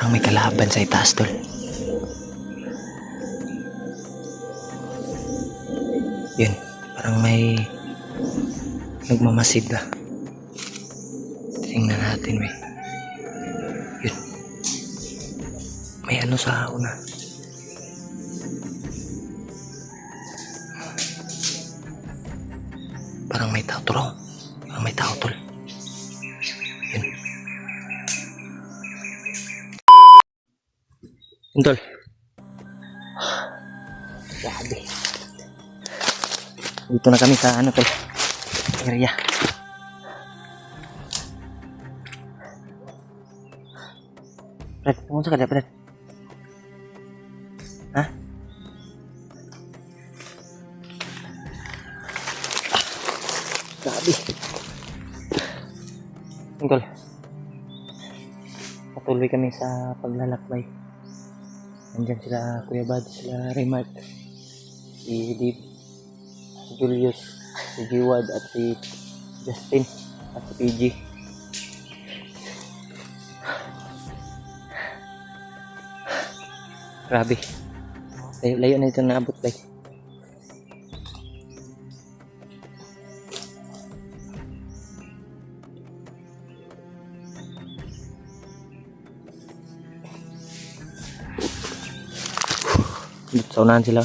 Parang may kalaban sa itaas, tol. Yun, parang may nagmamasid ba. Tingnan natin, we. Yun. May ano sa una. Parang may tao, tol. Parang may tao, tol. Yun. Yun, tol. Grabe. Dito na kami sa ano, tol, area. Brad, pumunta ka na, Brad. Ha? Grabe. Tol, patuloy kami sa paglalakbay. Nandyan sila Kuya Bad, sila Remark, si Dave, si Julius, si Jiwad at si Justin at si PG. Grabe. Layo na ito naabot, bay. Dito sa unahan sila.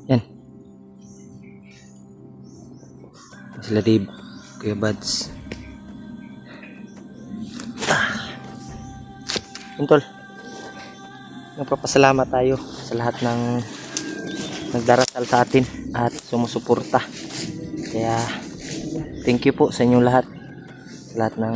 Yan. Sila Dave, Kuya Buds. Tol, nagpapasalamat tayo sa lahat ng nagdarasal sa atin at sumusuporta. Kaya thank you po sa inyong lahat. Sa lahat ng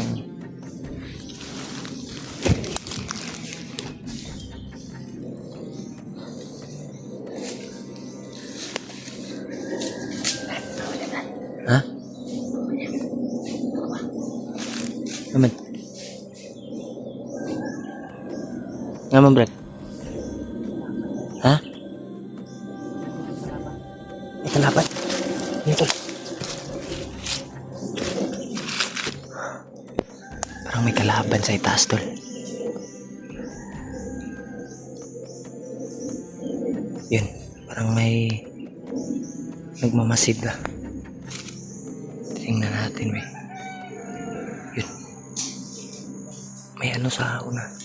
ha? Amen. Ngaman, Brad? Ha? May kalaban. Dito. Parang may kalaban sa itaas, tol. Yun. Parang may nagmamasid ba. Tingnan natin, we. Yun. May ano sa una.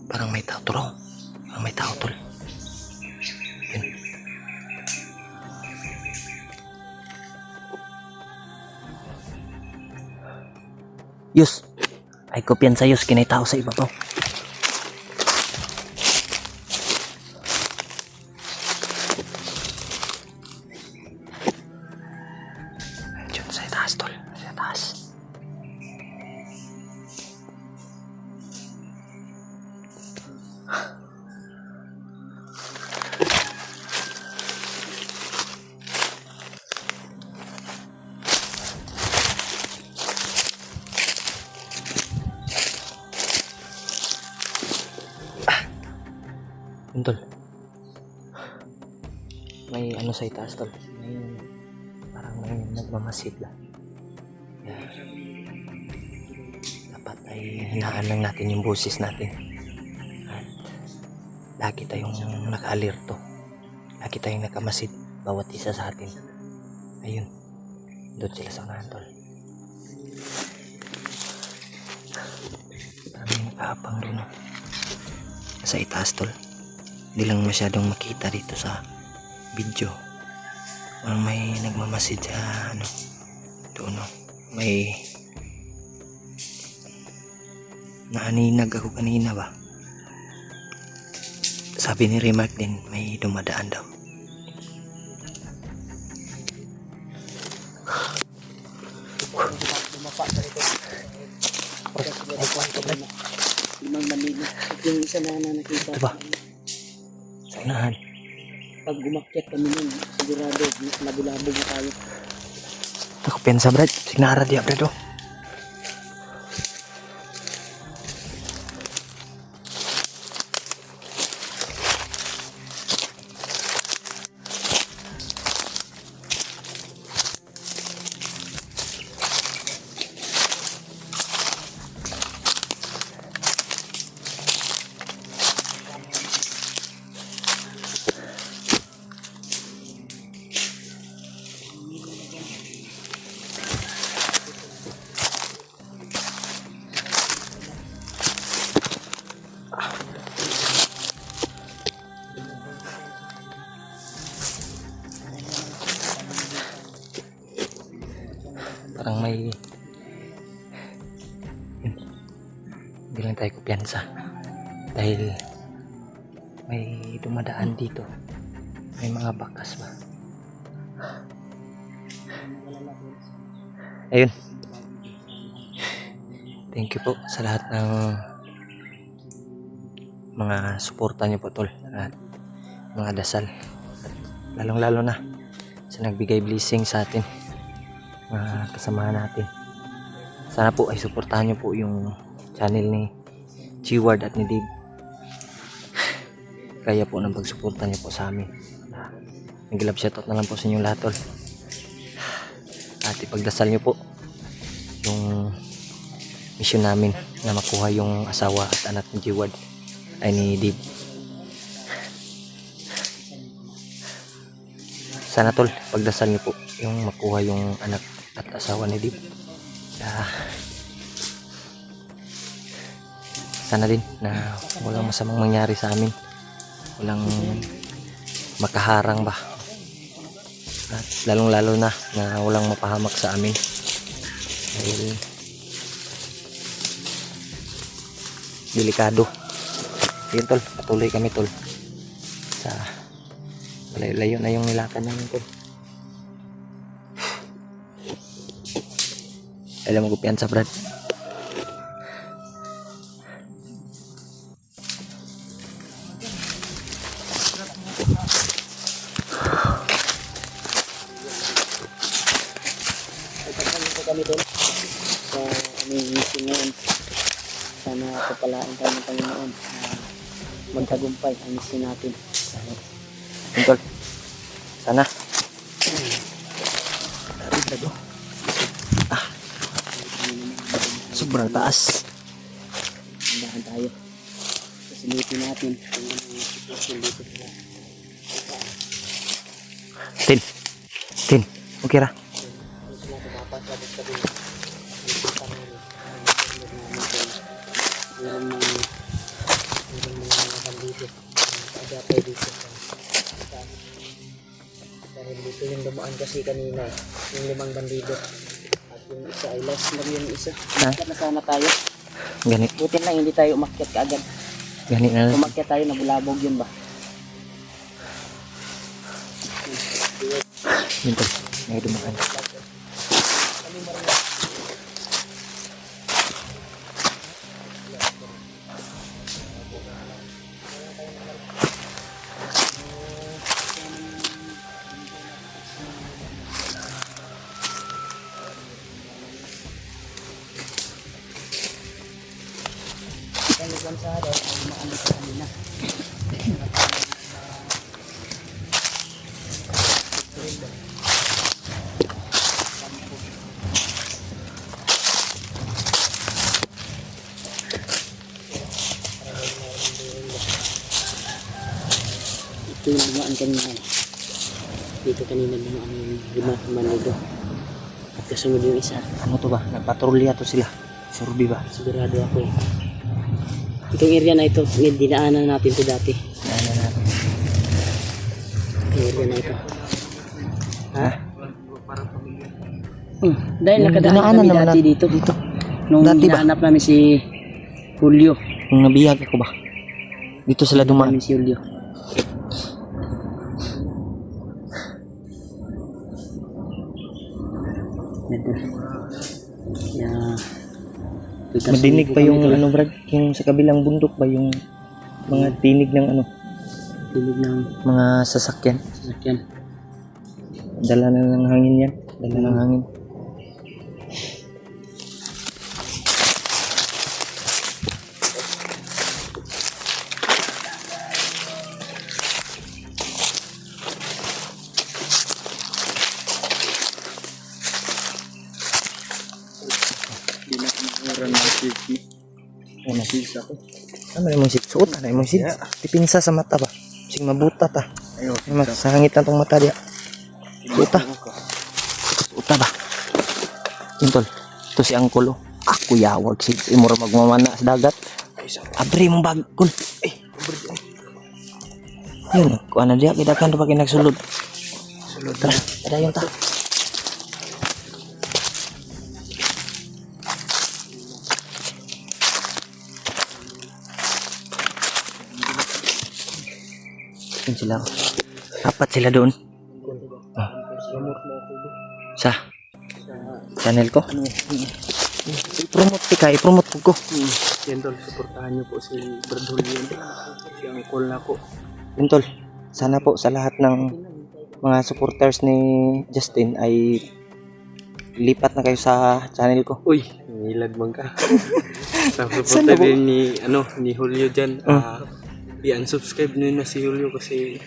Parang may tao, tol. Parang may tao, tol. Yun. Yus. Ay, kopyan sa Yus. Kinay tao sa iba to. Diyan sa itaas, tol. Sa itaas. Tol, may ano sa itaas, tol. May parang may nagmamasid lang. Kaya dapat ay hinaan lang natin yung boses natin at lagi tayong naka-alerto, lagi tayong nakamasid bawat isa sa atin. Ayun, doon sila sa unahan, tol. Parang may nakaapang doon sa itaas, tol. Hindi lang masyadong makita dito sa video. Parang may nagmamasid sa ano doon, no? May naaninag ako kanina ba. Sabi ni Remark din may dumadaan daw. Limang manila. Yung isa na nakita. Diba? Sa unahan. Pag umakyat kami nun, sigurado, labo-labo mo tayo. Ako pensa, Brad. Signara dia, Brad, oh. Parang may hindi lang tayo kumpiyansa dahil may dumadaan dito, may mga bakas ba. Ayun, thank you po sa lahat ng mga suporta niyo po, tol, at mga dasal, at lalong lalo na sa nagbigay blessing sa atin, mga kasamahan natin. Sana po ay suportahan niyo po yung channel ni G-Ward at ni Dave. Kaya po ng pagsuporta niyo po sa amin. Nag-love shoutout na lang po sa inyong lahat, tol. At ipagdasal niyo po yung mission namin na makuha yung asawa at anak ni G-Ward ay ni Dave. Sana, tol, pagdasal niyo po yung makuha yung anak at asawa ni Dave. Sana din na walang masamang mangyari sa amin, walang makaharang ba, at lalong lalo na walang mapahamak sa amin dahil delikado. Yun, tol, patuloy kami, tol, sa layo na yung nilakad namin, tol. Alam mo, kumpiyansa, Brad. Kami doon sa aming mission ngayon. Sana kapalaan tayo ng Panginoon na magtagumpay ang mission natin. Yun, tol, sana sobrang taas. Handahan tayo. Kasilitin natin kung ano yung sitwasyon dito sa Tin, okay ra. meron mga bandito agapay dito sa dahil dito yung dumaan kasi kanina yung 5 bandido at yung isa ay last na yung isa. Na sana tayo, Gani, buti lang hindi tayo umakyat kaagad. gani na. Umakyat tayo, nabulabog yun ba? Yun, tol, may dumaan. Ang lansada ay maano sa kanina. Ito yung dumaan kanina. Dito kanina dumaan yung 5 bandido. At kasunod yung isa. Ano to ba? Nagpatrolya to sila. Survey ba? Sigurado ako eh. Itong area na ito, dinaanan natin ito dati. Ano natin? Itong area na ito. Ha? Dahil Yung nakadaan dinaanan kami naman dati dito. Nung Dati ba? hinahanap namin si Julio. Nung nabiyag ako ba? Dito sila dumaan. Namin si Julio. Ito. Yeah. Madinig pa yung ano, Brad, yung sa kabilang bundok ba, yung mga tinig ng ano, Tinig ng mga sasakyan. sasakyan. Dala na ng hangin yan. Dala ng hangin. Hindi na kumukuran ng safety. Ano ako? Ano yung sid? Suot na yung sid. Tipinsa sa mata ba? Sing mabuta ta. Sa hangit na tong mata dia. Suota. Suota ba? Intol. Ito si Angkol. Ako yawag si imura magmamana sa dagat. Abri mong bag, Kul. Yun, kuha na diya. Kidakan na pa kinagsulod. Sulod. Tara, padayon ta. Yun sila. Apat sila doon. Ah. Sa channel ko. I-promote ko. Yan tol, supportahan niyo po si Brad Julian. Si Uncle na po. Yun tol, sana po sa lahat ng mga supporters ni Justin ay lipat na kayo sa channel ko. Uy, nilag man ka. Sana Supporter po. din ni Julio dyan. I-unsubscribe nyo na si Julio kasi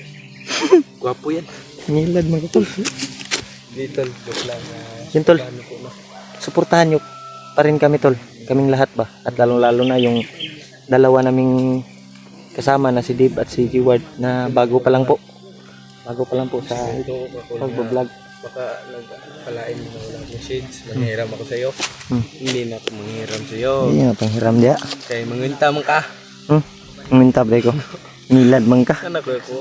gwapo yan. Nilad mga tol. Dito, joke lang. Yun tol, Ano po na. suportahan nyo pa rin kami tol. Kaming lahat ba? At lalong-lalo na yung dalawa naming kasama na si Dave at si G-Ward na bago pa lang po. Bago pa lang po sa pagbablog. Baka nagpalain mo na lang message. Manghiram ako sa'yo. Hindi na ako manghiram sa'yo. Hindi nga panghiram diya. Kaya mangunta mo ka. Minta ba ko? Nilad man ka. Anak ko po.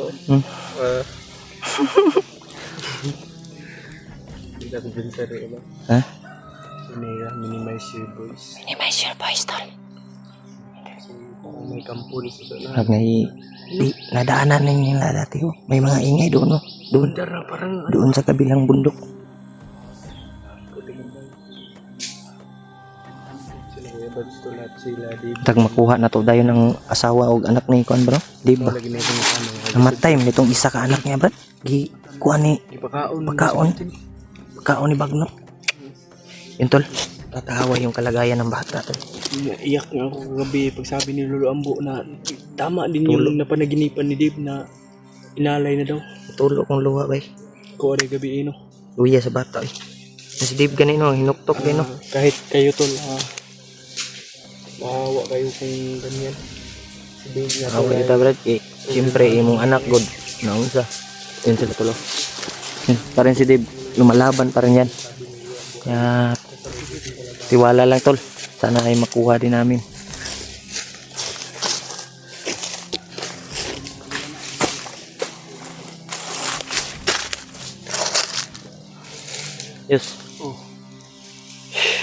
Hindi ako bintari ulo. Ha? Minimize your voice. Minimize your voice tol. Kasi parang may kampul sa na. Pag nadaanan na nila dati oh. May mga ingay doon oh. Doon. Dara parang Doon sa kabilang bundok. sila kaya ba gusto lahat sila di Tag makuha na to dayon ng asawa o anak ni Kuan bro. Di ba? lagi na itong ano. Namatay nitong isa ka anak niya bro. Gi kuan ni Ipakaon. Pagkaon ni Bagnot. Yun tol. Tatawa yung kalagayan ng bata tol. Iyak nga ako kagabi pag sabi ni Lolo Ambo na tama din yung napanaginipan ni Dave na inalay na daw. Tulo kong luha bay. Ko ari gabi ino. Luya sa bata eh. Si Dave ganino hinuktok din no. Kahit kayo tol maawa kayo kung ganyan. Si Dave nga Ako kita brad eh. Siyempre imong anak god. Naunsa. Yun sila tulo. Yun, pa rin si Dave lumalaban pa rin yan. Kaya tiwala lang tol. Sana ay makuha din namin. Yes. Oh.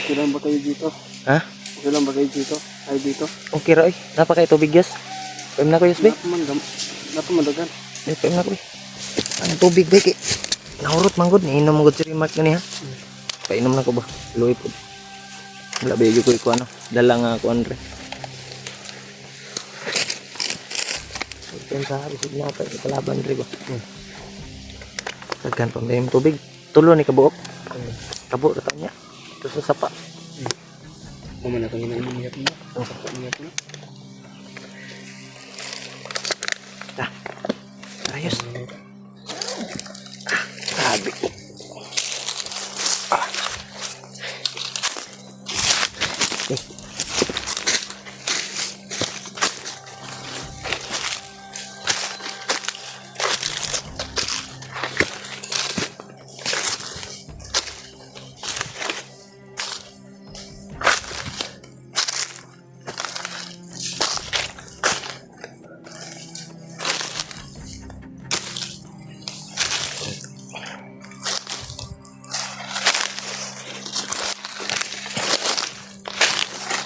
Okay lang ba kayo dito? Ha? Okay lang ba kayo dito? Ay dito? Okay ra eh. Napa kay tubig yes. Pem na ko yes be. Madagan. Pem na ko eh. Ano tubig be kay. Naurot manggod ni inom manggod si Rimark ni ha. Painom na ko ba? Luoy po. Wala ba yung ko ano? Dala nga ako Andre. Ito sa bisig na pa kalaban Andre ba? Tagkan pa may tubig. Tulo ni kabuok. Kabuk na niya. Ito sa sapa. Mama na kanya na iniyap mo. Ang sapa iniyap mo. Ayos. Grabe.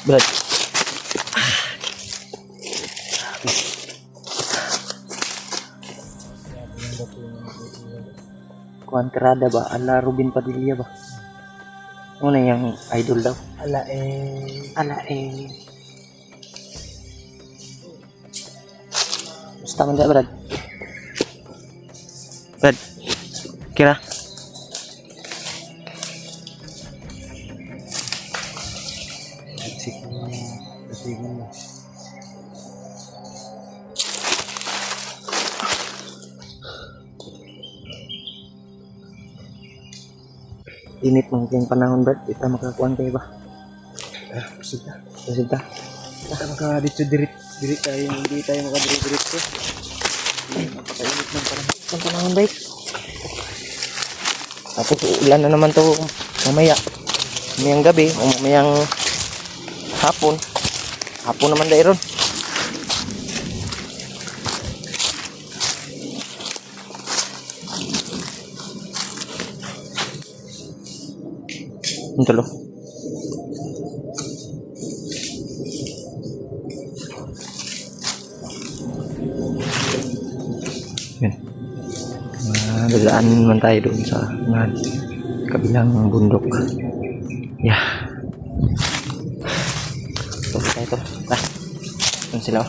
Brad. Kuantrada ba? Ala Rubin Padilla ba? Ano yung idol daw? Ala Basta man Brad. Brad. Kira. Kasigan mo. Init man yung panahon Brad. Kita makakuan kayo ba? Busog na. Kasi ta. Baka maka-dito dirit tayo. Hindi tayo maka-dirit ko. Napakainit ng parang. Ang panahon ba? Tapos ulan na naman to mamaya. Mamayang gabi o mamayang hapon. Hapon naman dahil ron. Yung tulo. Yun. Dadaan man tayo doon sa kabilang bundok. Yeah. Ito. Yun sila.